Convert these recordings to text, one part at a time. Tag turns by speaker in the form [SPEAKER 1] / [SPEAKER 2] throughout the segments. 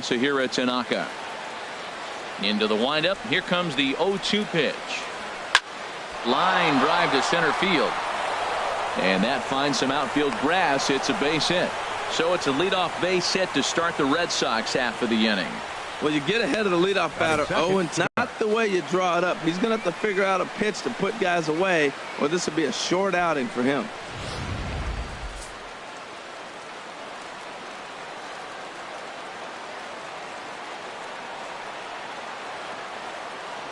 [SPEAKER 1] Masahiro Tanaka. Into the windup. Here comes the 0-2 pitch. Line drive to center field. And that finds some outfield grass. It's a base hit. So it's a leadoff base hit to start the Red Sox half of the inning.
[SPEAKER 2] Well, you get ahead of the leadoff batter, and not the way you draw it up. He's going to have to figure out a pitch to put guys away, or this will be a short outing for him.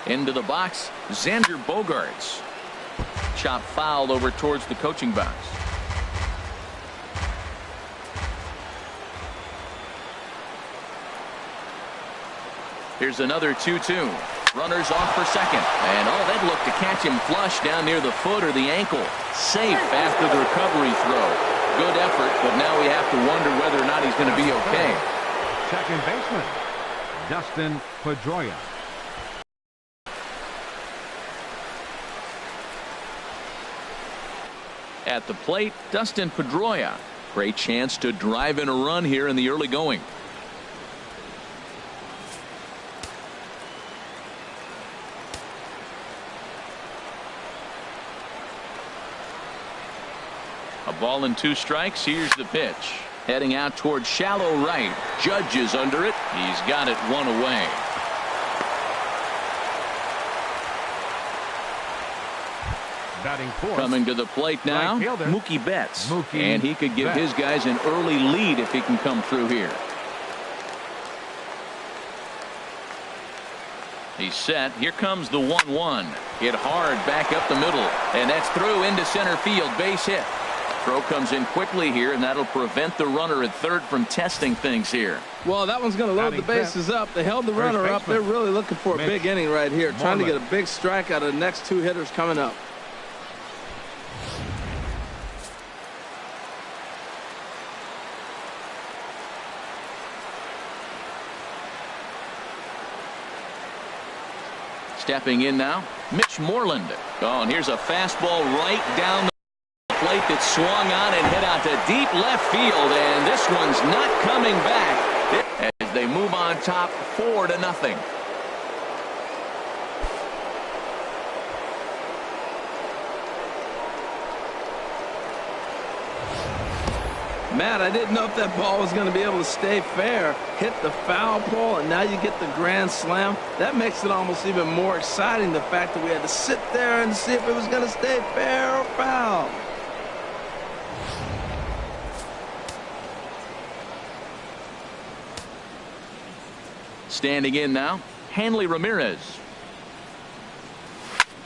[SPEAKER 1] Into the box, Xander Bogaerts. Chop foul over towards the coaching box. Here's another 2-2. Runners off for second. And that looked to catch him flush down near the foot or the ankle. Safe after the recovery throw. Good effort, but now we have to wonder whether or not he's going to be okay.
[SPEAKER 3] Second baseman, Dustin Pedroia.
[SPEAKER 1] At the plate, Dustin Pedroia. Great chance to drive in a run here in the early going. A ball and 2 strikes. Here's the pitch. Heading out towards shallow right. Judge is under it. He's got it 1 away.
[SPEAKER 3] Batting fourth.
[SPEAKER 1] Coming to the plate now, Mookie Betts. And he could give his guys an early lead if he can come through here. He's set. Here comes the 1-1. Hit hard back up the middle. And that's through into center field. Base hit. Throw comes in quickly here, and that'll prevent the runner at third from testing things here.
[SPEAKER 2] Well, that one's going to load the bases up. They held the runner up. They're really looking for a big inning right here, trying to get a big strike out of the next 2 hitters coming up.
[SPEAKER 1] Stepping in now, Mitch Moreland. Oh, and here's a fastball right down the plate that swung on and hit out to deep left field, and this one's not coming back as they move on top 4-0.
[SPEAKER 2] Matt, I didn't know if that ball was going to be able to stay fair. Hit the foul pole, and now you get the grand slam. That makes it almost even more exciting, the fact that we had to sit there and see if it was going to stay fair or foul.
[SPEAKER 1] Standing in now, Hanley Ramirez.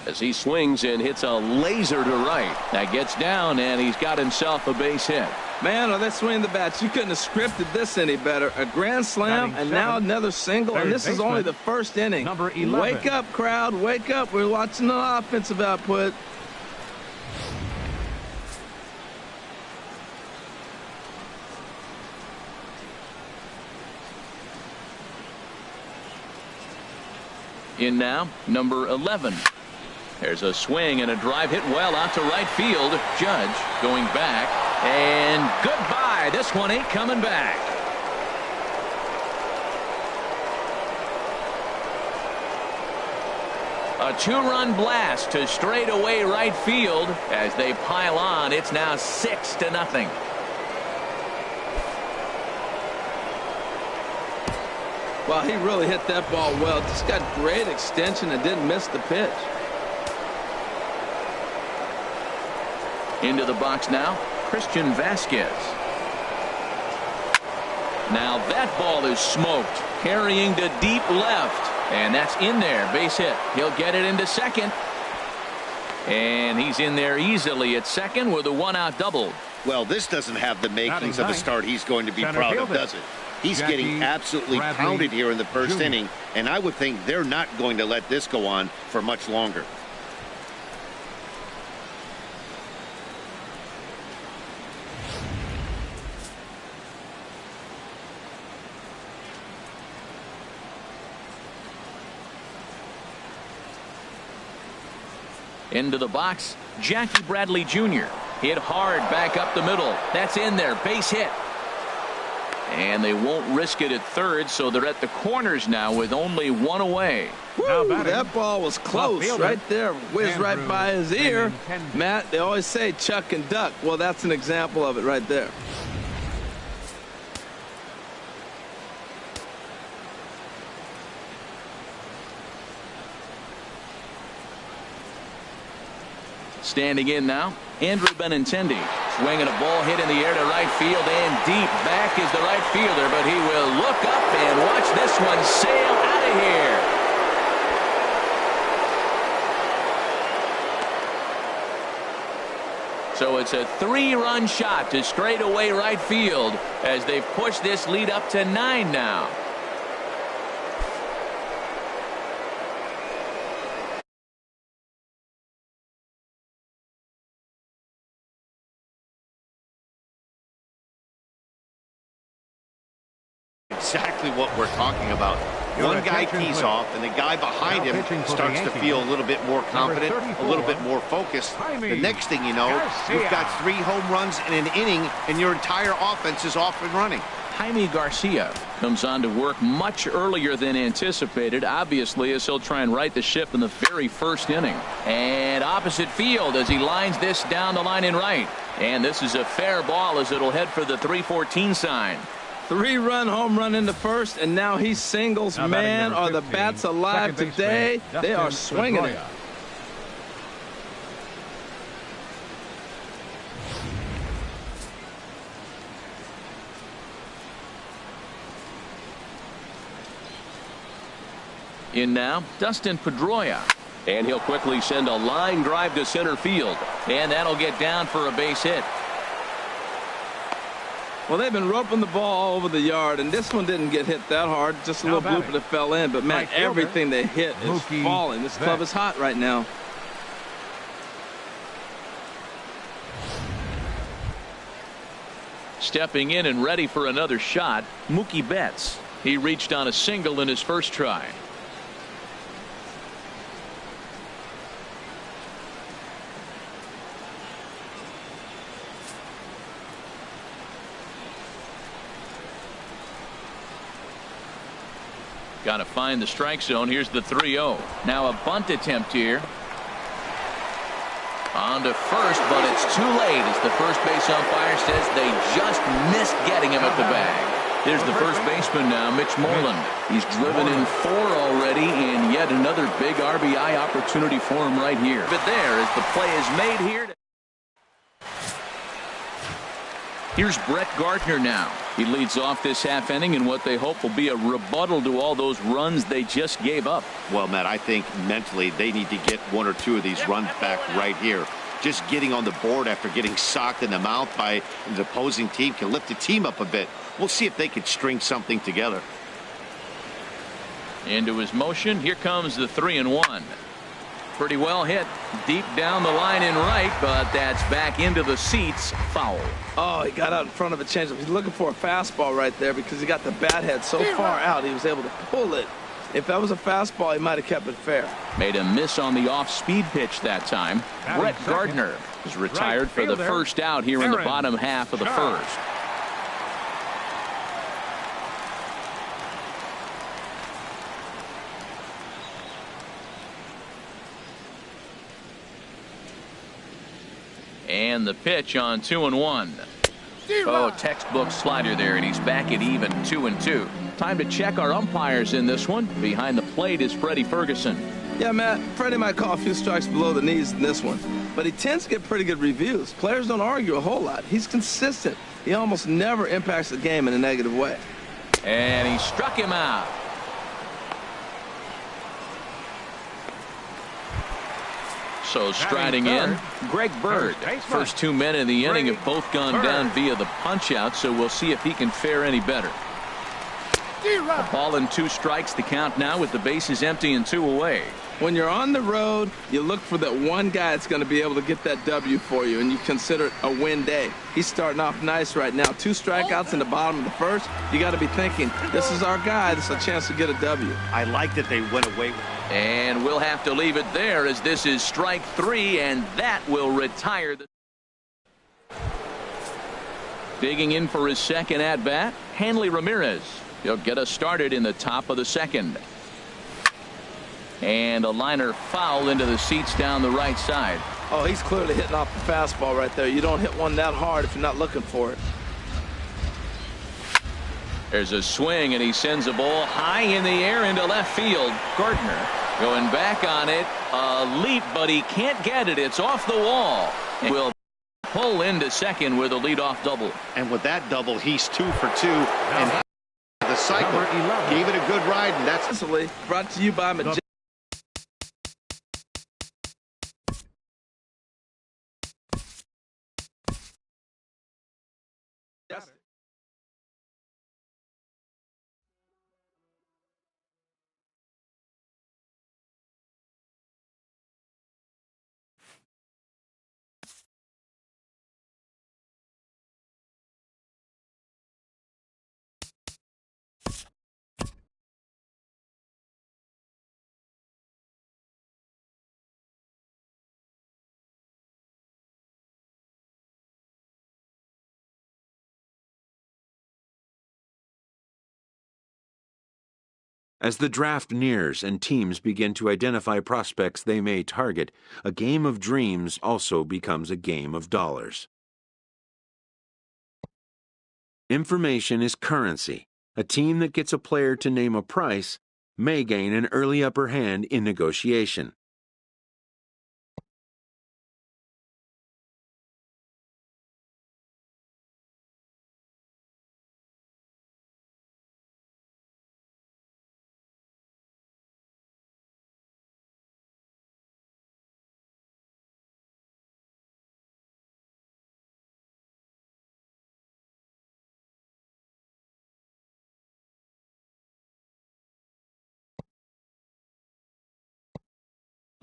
[SPEAKER 1] As he swings and hits a laser to right. That gets down, and he's got himself a base hit.
[SPEAKER 2] Man, they swing the bats. You couldn't have scripted this any better. A grand slam, and now another single, and this is only the first inning.
[SPEAKER 3] Number 11.
[SPEAKER 2] Wake up, crowd. Wake up. We're watching the offensive output.
[SPEAKER 1] In now, number 11. There's a swing and a drive hit well out to right field. Judge going back, and goodbye. This one ain't coming back. A 2-run blast to straightaway right field as they pile on. It's now 6-0.
[SPEAKER 2] Well, he really hit that ball well. Just got great extension and didn't miss the pitch.
[SPEAKER 1] Into the box now, Christian Vasquez. Now that ball is smoked, carrying to deep left, and that's in there. Base hit. He'll get it into second, and he's in there easily at second with a 1-out double.
[SPEAKER 4] Well, this doesn't have the makings of a start he's going to be proud of, does it? He's getting absolutely pounded here in the first inning, and I would think they're not going to let this go on for much longer.
[SPEAKER 1] Into the box, Jackie Bradley Jr. Hit hard back up the middle. That's in there. Base hit. And they won't risk it at third, so they're at the corners now with only one away.
[SPEAKER 2] Woo, that ball was close right there. Whizzed right by his ear. Matt, they always say chuck and duck. Well, that's an example of it right there.
[SPEAKER 1] Standing in now, Andrew Benintendi. Swinging a ball hit in the air to right field and deep. Back is the right fielder, but he will look up and watch this one sail out of here. So it's a 3-run shot to straightaway right field as they've pushed this lead up to 9 now.
[SPEAKER 4] Exactly what we're talking about. One guy tees off, and the guy behind him starts to feel a little bit more confident, a little bit more focused. The next thing you know, you've got 3 home runs in an inning, and your entire offense is off and running.
[SPEAKER 1] Jaime Garcia comes on to work much earlier than anticipated, obviously, as he'll try and right the ship in the very first inning. And opposite field as he lines this down the line in right. And this is a fair ball as it'll head for the 3-14 sign.
[SPEAKER 2] 3-run home run in the first, and now he singles. Man, are the bats alive today. They are swinging it.
[SPEAKER 1] In now, Dustin Pedroia. And he'll quickly send a line drive to center field. And that'll get down for a base hit.
[SPEAKER 2] Well, they've been roping the ball all over the yard, and this one didn't get hit that hard. Just a little blooper that fell in. But, man, everything they hit is falling. This club is hot right now.
[SPEAKER 1] Stepping in and ready for another shot, Mookie Betts. He reached on a single in his first try. Got to find the strike zone. Here's the 3-0. Now a bunt attempt here. On to first, but it's too late as the first base umpire says they just missed getting him at the bag. There's the first baseman now, Mitch Moreland. He's driven in 4 already, and yet another big RBI opportunity for him right here. But there as the play is made here. Here's Brett Gardner now. He leads off this half inning in what they hope will be a rebuttal to all those runs they just gave up.
[SPEAKER 4] Well, Matt, I think mentally they need to get 1 or 2 of these runs back right here. Just getting on the board after getting socked in the mouth by the opposing team can lift the team up a bit. We'll see if they can string something together.
[SPEAKER 1] Into his motion. Here comes the 3-1. Pretty well hit deep down the line in right, but that's back into the seats. Foul.
[SPEAKER 2] Oh, he got out in front of a changeup. He's looking for a fastball right there because he got the bat head so far out he was able to pull it. If that was a fastball, he might have kept it fair.
[SPEAKER 1] Made a miss on the off-speed pitch that time. Brett Gardner is retired for the first out here in the bottom half of the first. And the pitch on 2-1. Oh, textbook slider there, and he's back at even 2-2. Time to check our umpires in this one. Behind the plate is Freddie Ferguson.
[SPEAKER 2] Yeah, Matt, Freddie might call a few strikes below the knees in this one, but he tends to get pretty good reviews. Players don't argue a whole lot. He's consistent. He almost never impacts the game in a negative way.
[SPEAKER 1] And he struck him out. So striding in, Greg Bird. First 2 men in the inning have both gone down via the punch-out, so we'll see if he can fare any better. A ball and 2 strikes to count now with the bases empty and 2 away.
[SPEAKER 2] When you're on the road, you look for that one guy that's going to be able to get that W for you, and you consider it a win day. He's starting off nice right now. 2 strikeouts in the bottom of the first. You got to be thinking, this is our guy. This is a chance to get a W.
[SPEAKER 4] I like that they went away with it.
[SPEAKER 1] And we'll have to leave it there as this is strike 3, and that will retire the Digging in for his second at-bat, Hanley Ramirez. He'll get us started in the top of the second. And a liner foul into the seats down the right side.
[SPEAKER 2] Oh, he's clearly hitting off the fastball right there. You don't hit one that hard if you're not looking for it.
[SPEAKER 1] There's a swing, and he sends a ball high in the air into left field. Gardner going back on it. A leap, but he can't get it. It's off the wall. And will pull into second with a leadoff double.
[SPEAKER 4] And with that double, he's 2 for 2. And the cycle gave it a good ride, and that's
[SPEAKER 2] brought to you by Majestic.
[SPEAKER 5] As the draft nears and teams begin to identify prospects they may target, a game of dreams also becomes a game of dollars. Information is currency. A team that gets a player to name a price may gain an early upper hand in negotiation.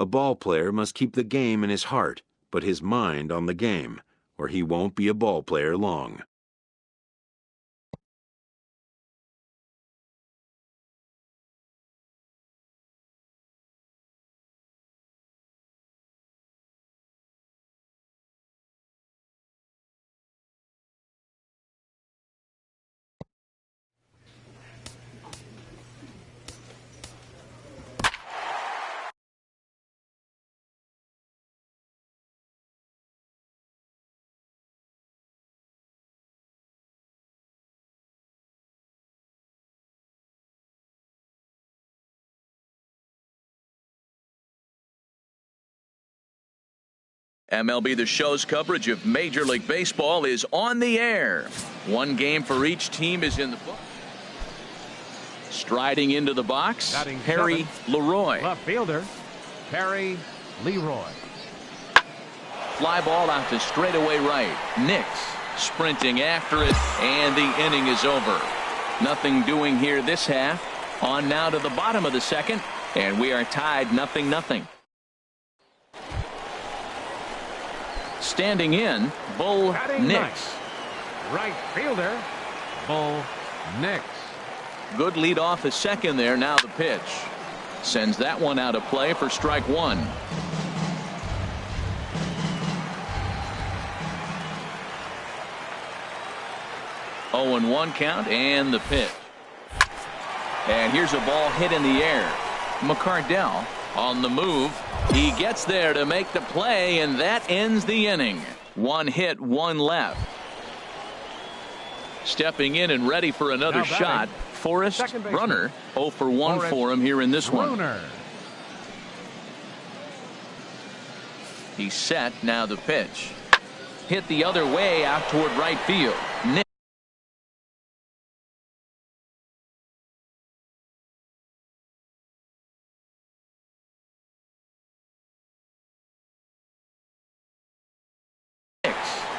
[SPEAKER 5] A ball player must keep the game in his heart, but his mind on the game, or he won't be a ball player long.
[SPEAKER 1] MLB The Show's coverage of Major League Baseball is on the air. One game for each team is in the book. Striding into the box, Perry Leroy.
[SPEAKER 3] Left fielder, Perry Leroy.
[SPEAKER 1] Fly ball out to straightaway right. Nix sprinting after it, and the inning is over. Nothing doing here this half. On now to the bottom of the second, and we are tied 0-0. Standing in, Bull Nix.
[SPEAKER 3] Right fielder, Bull Nix.
[SPEAKER 1] Good lead off a second there. Now the pitch. Sends that one out of play for strike one. Oh, and 1 count, and the pitch. And here's a ball hit in the air. McCardell on the move. He gets there to make the play, and that ends the inning. 1 hit, 1 left. Stepping in and ready for another shot, Forrest Brunner. 0 for 1 for him here in this one. He's set. Now the pitch. Hit the other way out toward right field.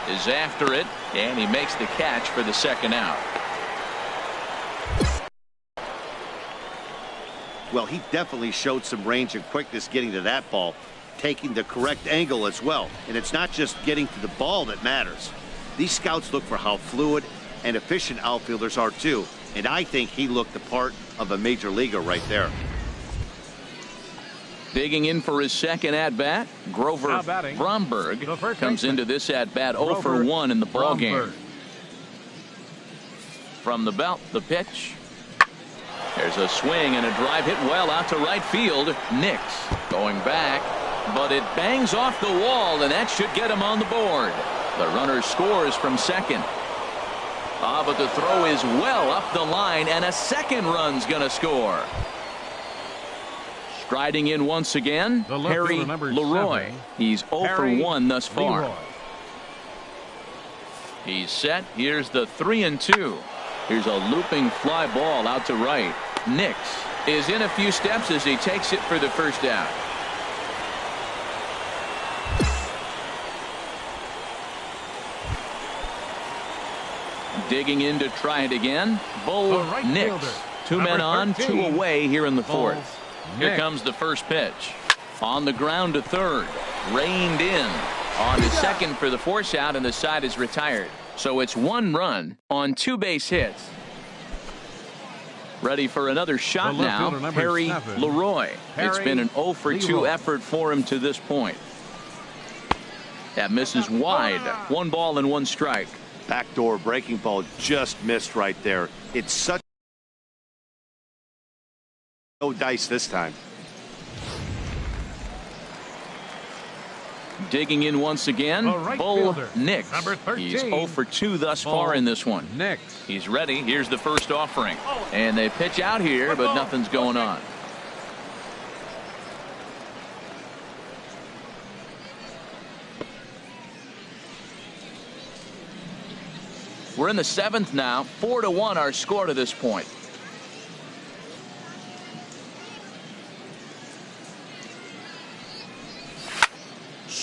[SPEAKER 1] Is after it, and he makes the catch for the second out.
[SPEAKER 4] Well, he definitely showed some range and quickness getting to that ball, taking the correct angle as well. And it's not just getting to the ball that matters. These scouts look for how fluid and efficient outfielders are too, and I think he looked the part of a major leaguer right there.
[SPEAKER 1] Digging in for his second at-bat, Grover Bromberg comes into this at-bat 0 for 1 in the ballgame. from the belt. The pitch. There's a swing and a drive hit well out to right field. Nix going back, but it bangs off the wall, and that should get him on the board. The runner scores from second. But the throw is well up the line, and a second run's going to score. Striding in once again, Harry Leroy. He's 0 for 1 thus far.
[SPEAKER 3] Leroy.
[SPEAKER 1] He's set. Here's the 3-2. Here's a looping fly ball out to right. Nix is in a few steps as he takes it for the first down. Digging in to try it again. Bull
[SPEAKER 3] The right
[SPEAKER 1] Nix.
[SPEAKER 3] fielder,
[SPEAKER 1] Two men
[SPEAKER 3] number
[SPEAKER 1] on,
[SPEAKER 3] 13.
[SPEAKER 1] two away here in the fourth.
[SPEAKER 3] Bull
[SPEAKER 1] Here
[SPEAKER 3] Nix.
[SPEAKER 1] comes the first pitch. On the ground to third. Reined in. On to second for the force out, and the side is retired. So it's 1 run on 2 base hits. Ready for another shot
[SPEAKER 3] The left
[SPEAKER 1] now,
[SPEAKER 3] fielder, number
[SPEAKER 1] Harry
[SPEAKER 3] 7,
[SPEAKER 1] Leroy. It's
[SPEAKER 3] Harry
[SPEAKER 1] been an 0 for 2
[SPEAKER 3] Leroy.
[SPEAKER 1] effort for him to this point. That misses wide. 1 ball and 1 strike.
[SPEAKER 4] Backdoor breaking ball just missed right there. It's such no dice this time.
[SPEAKER 1] Digging in once again,
[SPEAKER 3] The right
[SPEAKER 1] Bull
[SPEAKER 3] fielder,
[SPEAKER 1] Nix.
[SPEAKER 3] number 13,
[SPEAKER 1] He's 0 for 2 thus
[SPEAKER 3] Bull
[SPEAKER 1] far in this one.
[SPEAKER 3] Nix.
[SPEAKER 1] He's ready. Here's the first offering. And they pitch out here, but nothing's going on. We're in the 7th now. 4-1 our score to this point.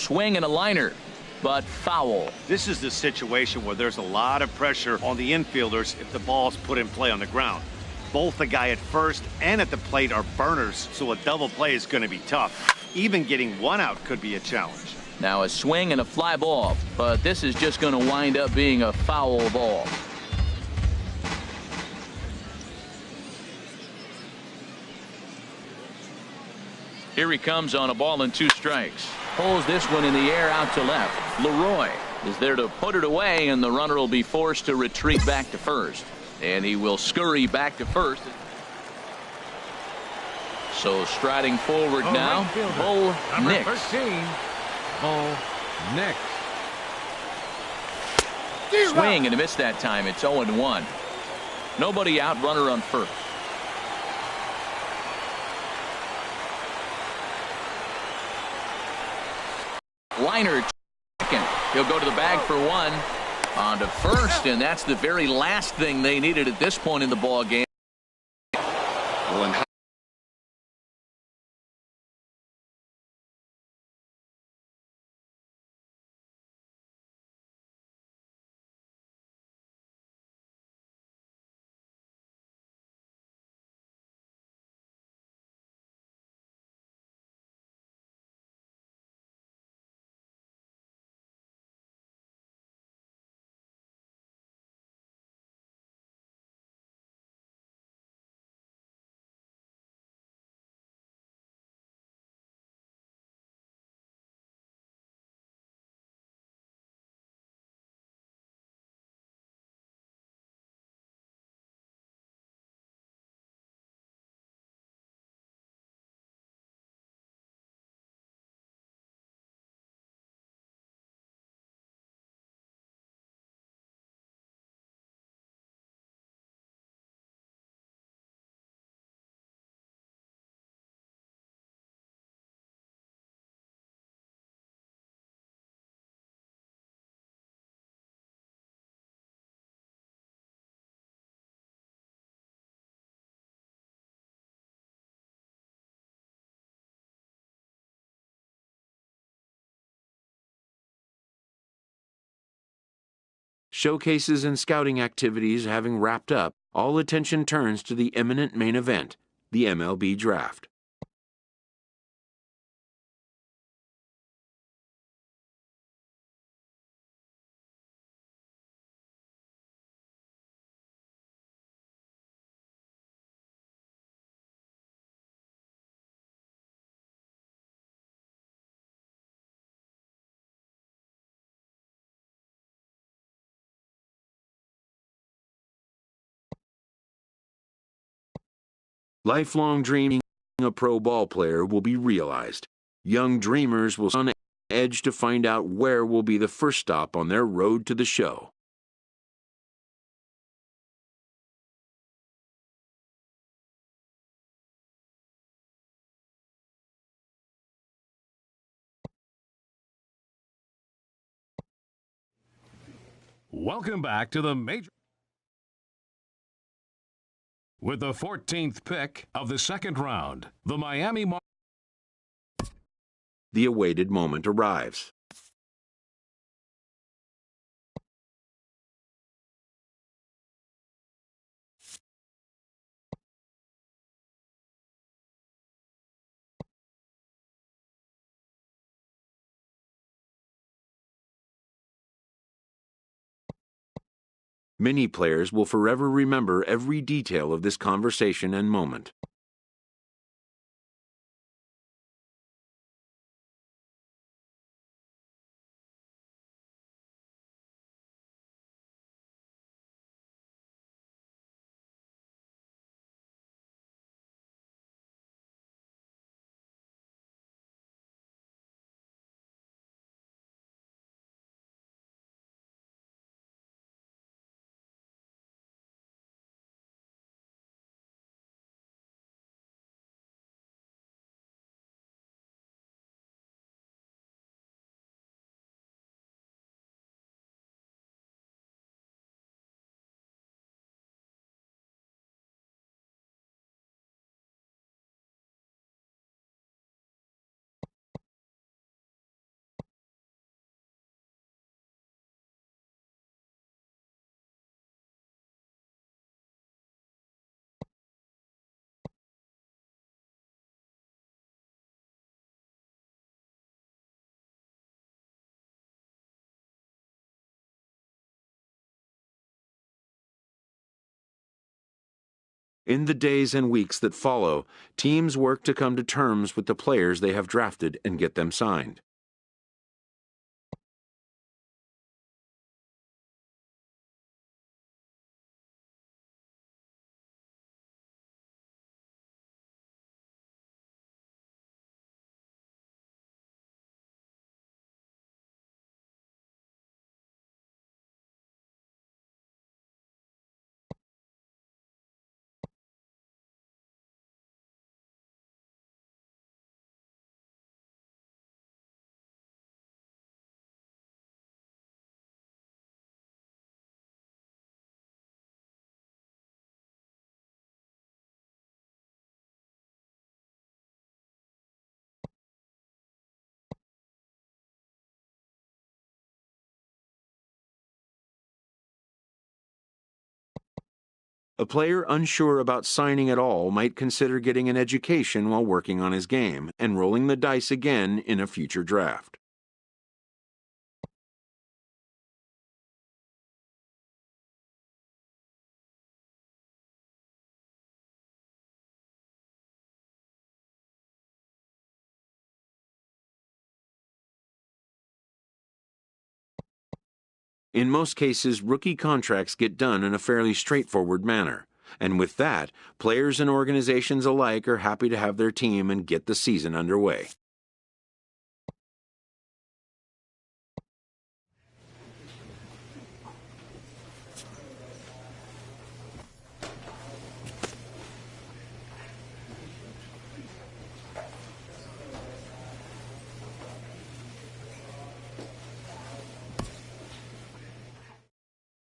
[SPEAKER 1] Swing and a liner, but foul.
[SPEAKER 4] This is the situation where there's a lot of pressure on the infielders if the ball's put in play on the ground. Both the guy at first and at the plate are burners, so a double play is going to be tough. Even getting 1 out could be a challenge.
[SPEAKER 1] Now a swing and a fly ball, but this is just going to wind up being a foul ball. Here he comes on a ball and 2 strikes. Pulls this one in the air out to left. Leroy is there to put it away, and the runner will be forced to retreat back to first. And he will scurry back to first. So striding forward
[SPEAKER 3] The
[SPEAKER 1] now,
[SPEAKER 3] right fielder,
[SPEAKER 1] Bull
[SPEAKER 3] number
[SPEAKER 1] Nix.
[SPEAKER 3] 13, Bull Nix.
[SPEAKER 1] Swing and a miss that time. It's 0-1. Nobody out, runner on first. Liner second. He'll go to the bag for 1. On to first, and that's the very last thing they needed at this point in the ball game.
[SPEAKER 4] Well, and
[SPEAKER 5] Showcases and scouting activities having wrapped up, all attention turns to the imminent main event, the MLB Draft. Lifelong dreaming a pro ball player will be realized. Young dreamers will on edge to find out where will be the first stop on their road to the show.
[SPEAKER 3] Welcome back to the major. With the 14th pick of the second round, the Miami Marlins.
[SPEAKER 5] The awaited moment arrives. Many players will forever remember every detail of this conversation and moment. In the days and weeks that follow, teams work to come to terms with the players they have drafted and get them signed. A player unsure about signing at all might consider getting an education while working on his game and rolling the dice again in a future draft. In most cases, rookie contracts get done in a fairly straightforward manner. And with that, players and organizations alike are happy to have their team and get the season underway.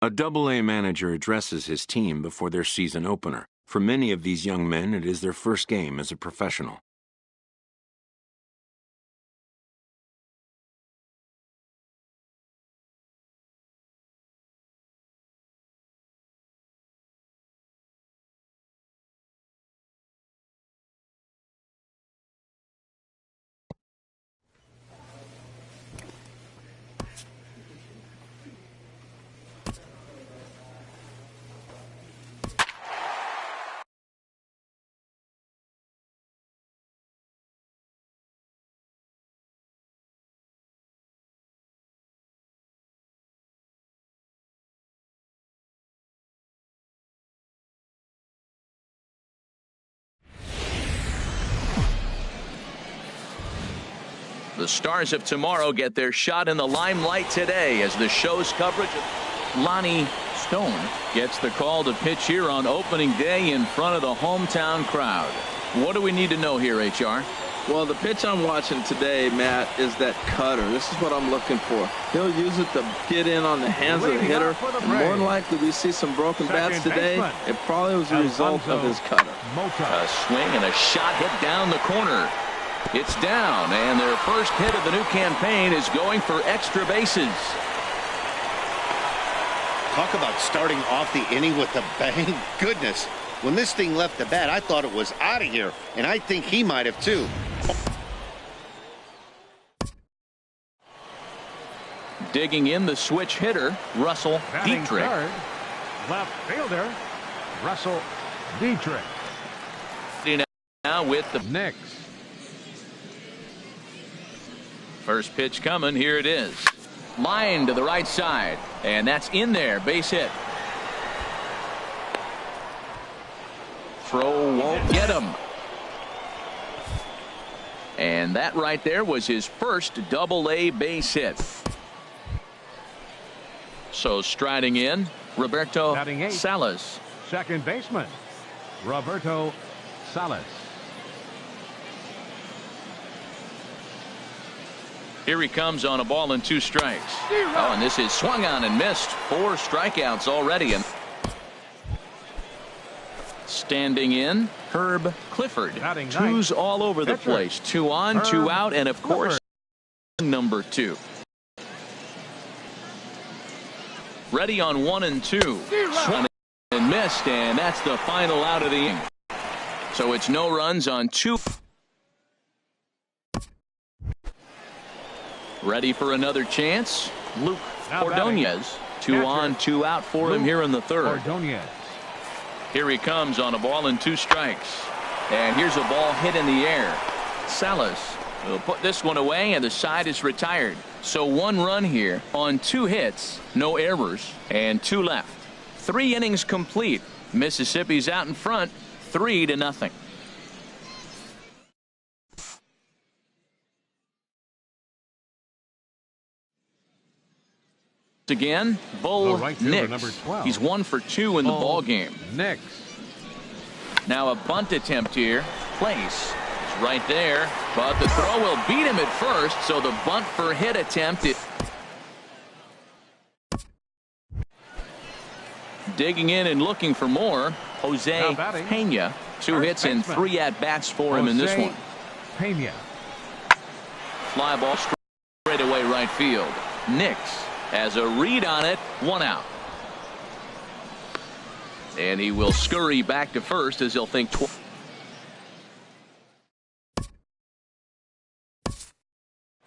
[SPEAKER 5] A Double-A manager addresses his team before their season opener. For many of these young men, it is their first game as a professional.
[SPEAKER 1] The stars of tomorrow get their shot in the limelight today as the show's coverage of Lonnie Stone gets the call to pitch here on opening day in front of the hometown crowd. What do we need to know here, HR?
[SPEAKER 2] Well, the pitch I'm watching today, Matt, is that cutter. This is what I'm looking for. He'll use it to get in on the hands of the hitter. And more than likely, we see some broken bats today. It probably was a result of his cutter.
[SPEAKER 1] A swing and a shot hit down the corner. It's down, and their first hit of the new campaign is going for extra bases.
[SPEAKER 4] Talk about starting off the inning with a bang. Goodness, when this thing left the bat, I thought it was out of here, and I think he might have too.
[SPEAKER 1] Digging in the switch hitter, Russell Dietrich.
[SPEAKER 6] Third, left fielder, Russell Dietrich.
[SPEAKER 1] Now with the
[SPEAKER 6] Next.
[SPEAKER 1] first pitch coming, here it is. Line to the right side, and that's in there, base hit. Throw won't get him. And that right there was his first double-A base hit. So striding in, Roberto Salas.
[SPEAKER 6] Second baseman, Roberto Salas.
[SPEAKER 1] Here he comes on a ball and 2 strikes. Oh, and this is swung on and missed. 4 strikeouts already. And standing in, Herb Clifford. 2s all over the place. 2 on, 2 out, and of course, number 2. Ready on 1 and 2. Swung and missed, and that's the final out of the inning. So it's no runs on 2. Ready for another chance. Luke Ordonez. 2 on, 2 out for him here in the 3rd. Here he comes on a ball and 2 strikes. And here's a ball hit in the air. Salas will put this one away, and the side is retired. So 1 run here on 2 hits, no errors, and 2 left. 3 innings complete. Mississippi's out in front, 3-0. Again, Bull Nix. He's 1 for 2 in the ball game.
[SPEAKER 6] Nix.
[SPEAKER 1] Now a bunt attempt here. Place is right there, but the throw will beat him at first, so the bunt for hit attempt. Digging in and looking for more, Jose Pena. 2 hits and 3 at-bats for him in this one.
[SPEAKER 6] Pena.
[SPEAKER 1] Fly ball straight away right field. Nix has a read on it, 1 out. And he will scurry back to first as he'll think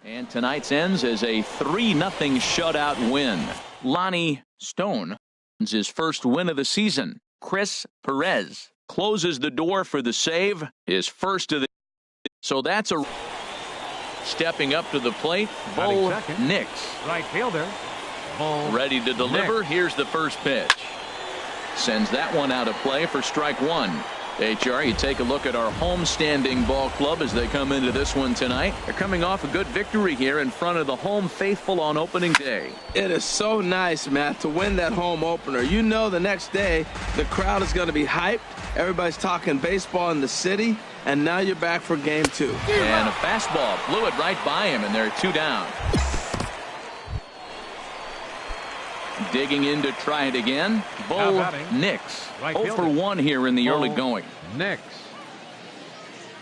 [SPEAKER 1] and tonight's ends as a 3-0 shutout win. Lonnie Stone his first win of the season. Chris Perez closes the door for the save, his first of the. So that's a. Stepping up to the plate, Bull Nix.
[SPEAKER 6] Right fielder.
[SPEAKER 1] Ready to deliver.
[SPEAKER 6] Nix.
[SPEAKER 1] Here's the first pitch. Sends that one out of play for strike 1. HR, you take a look at our home-standing ball club as they come into this one tonight. They're coming off a good victory here in front of the home faithful on opening day.
[SPEAKER 2] It is so nice, Matt, to win that home opener. You know the next day the crowd is going to be hyped. Everybody's talking baseball in the city, and now you're back for game 2.
[SPEAKER 1] And a fastball blew it right by him, and they're 2 down. Digging in to try it again. Bull Nix. 0 for 1 here in the early going.
[SPEAKER 6] Nix.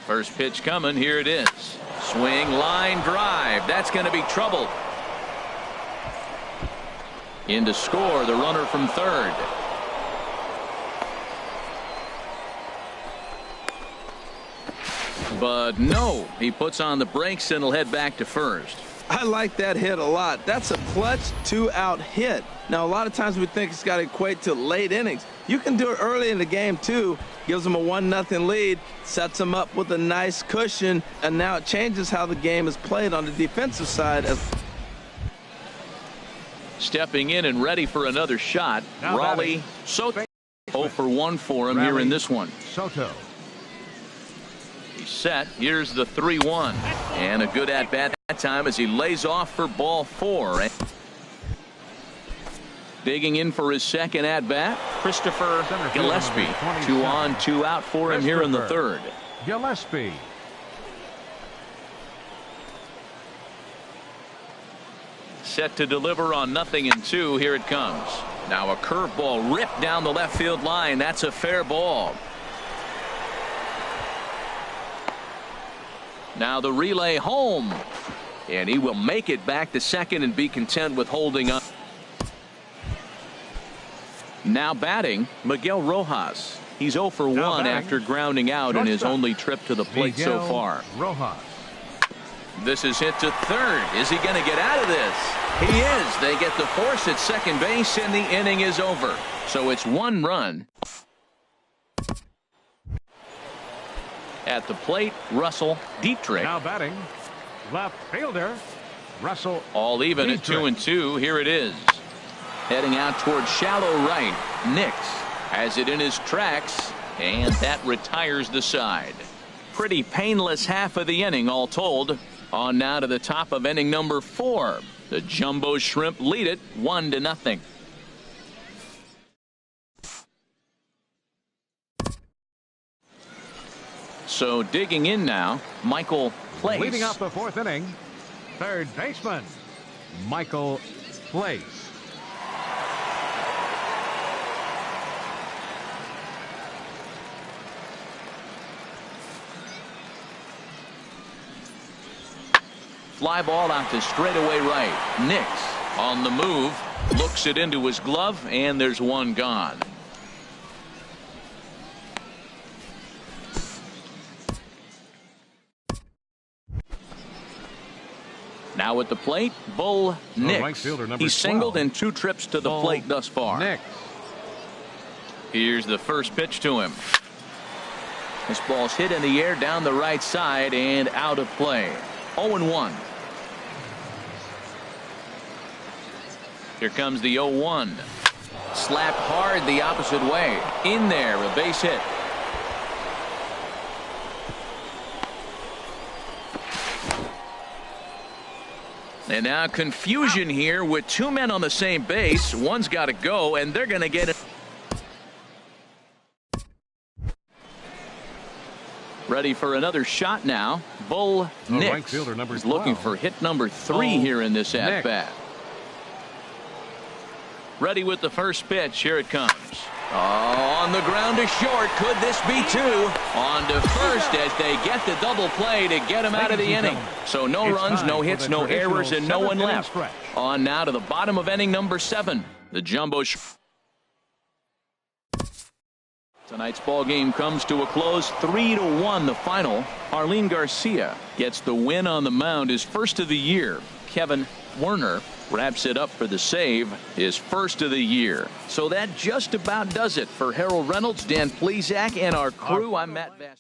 [SPEAKER 1] First pitch coming. Here it is. Swing, line drive. That's going to be trouble. In to score the runner from third. But no, he puts on the brakes and he'll head back to first.
[SPEAKER 2] I like that hit a lot. That's a clutch 2-out hit. Now, a lot of times we think it's got to equate to late innings. You can do it early in the game, too. Gives them a 1-0 lead, sets them up with a nice cushion, and now it changes how the game is played on the defensive side.
[SPEAKER 1] Stepping in and ready for another shot, Raleigh Soto. 0 for 1 for him here in this one.
[SPEAKER 6] Soto.
[SPEAKER 1] He's set. Here's the 3-1. And a good at-bat that time as he lays off for ball 4. Digging in for his second at-bat, Christopher Gillespie. 2 on, 2 out for him here in the third.
[SPEAKER 6] Gillespie.
[SPEAKER 1] Set to deliver on 0-2. Here it comes. Now a curveball ripped down the left field line. That's a fair ball. Now the relay home. And he will make it back to second and be content with holding up. Now batting, Miguel Rojas. He's 0 for 1 after grounding out in his only trip to the plate so far.
[SPEAKER 6] Rojas.
[SPEAKER 1] This is hit to third. Is he going to get out of this? He is. They get the force at second base, and the inning is over. So it's 1 run. At the plate, Russell Dietrich.
[SPEAKER 6] Now batting, left fielder, Russell.
[SPEAKER 1] All even
[SPEAKER 6] Dietrich.
[SPEAKER 1] at 2-2. Here it is. Heading out towards shallow right. Nix has it in his tracks, and that retires the side. Pretty painless half of the inning all told. On now to the top of inning number 4. The Jumbo Shrimp lead it 1-0. So digging in now, Michael Place.
[SPEAKER 6] Leading off the 4th inning, third baseman, Michael Place.
[SPEAKER 1] Fly ball out to straightaway right. Nix on the move, looks it into his glove, and there's 1 gone. Now at the plate, Bull Nix.
[SPEAKER 6] Right fielder, number
[SPEAKER 1] He's singled
[SPEAKER 6] 12.
[SPEAKER 1] in 2 trips to the
[SPEAKER 6] Bull
[SPEAKER 1] plate thus far.
[SPEAKER 6] Nix.
[SPEAKER 1] Here's the first pitch to him. This ball's hit in the air down the right side and out of play. 0-1. Here comes the 0-1. Slapped hard the opposite way. In there, a base hit. And now confusion here with 2 men on the same base. One's got to go, and they're going to get it. Ready for another shot now. Bull Nix
[SPEAKER 6] right fielder, number
[SPEAKER 1] is looking
[SPEAKER 6] 12.
[SPEAKER 1] for hit number 3
[SPEAKER 6] Bull
[SPEAKER 1] here in this at
[SPEAKER 6] Nix.
[SPEAKER 1] bat. Ready with the first pitch. Here it comes. Oh, on the ground to short. Could this be 2? On to first as they get the double play to get him out of the inning. So no
[SPEAKER 6] It's
[SPEAKER 1] runs,
[SPEAKER 6] time
[SPEAKER 1] no
[SPEAKER 6] for
[SPEAKER 1] hits,
[SPEAKER 6] the
[SPEAKER 1] no
[SPEAKER 6] traditional
[SPEAKER 1] errors, and no one
[SPEAKER 6] 7th inning
[SPEAKER 1] left.
[SPEAKER 6] stretch.
[SPEAKER 1] On now to the bottom of inning number 7. The Jumbo. Tonight's ball game comes to a close. 3-1 the final. Arlene Garcia gets the win on the mound, his first of the year. Kevin Werner wraps it up for the save, his first of the year. So that just about does it for Harold Reynolds, Dan Plesac, and our crew. I'm Matt Bass.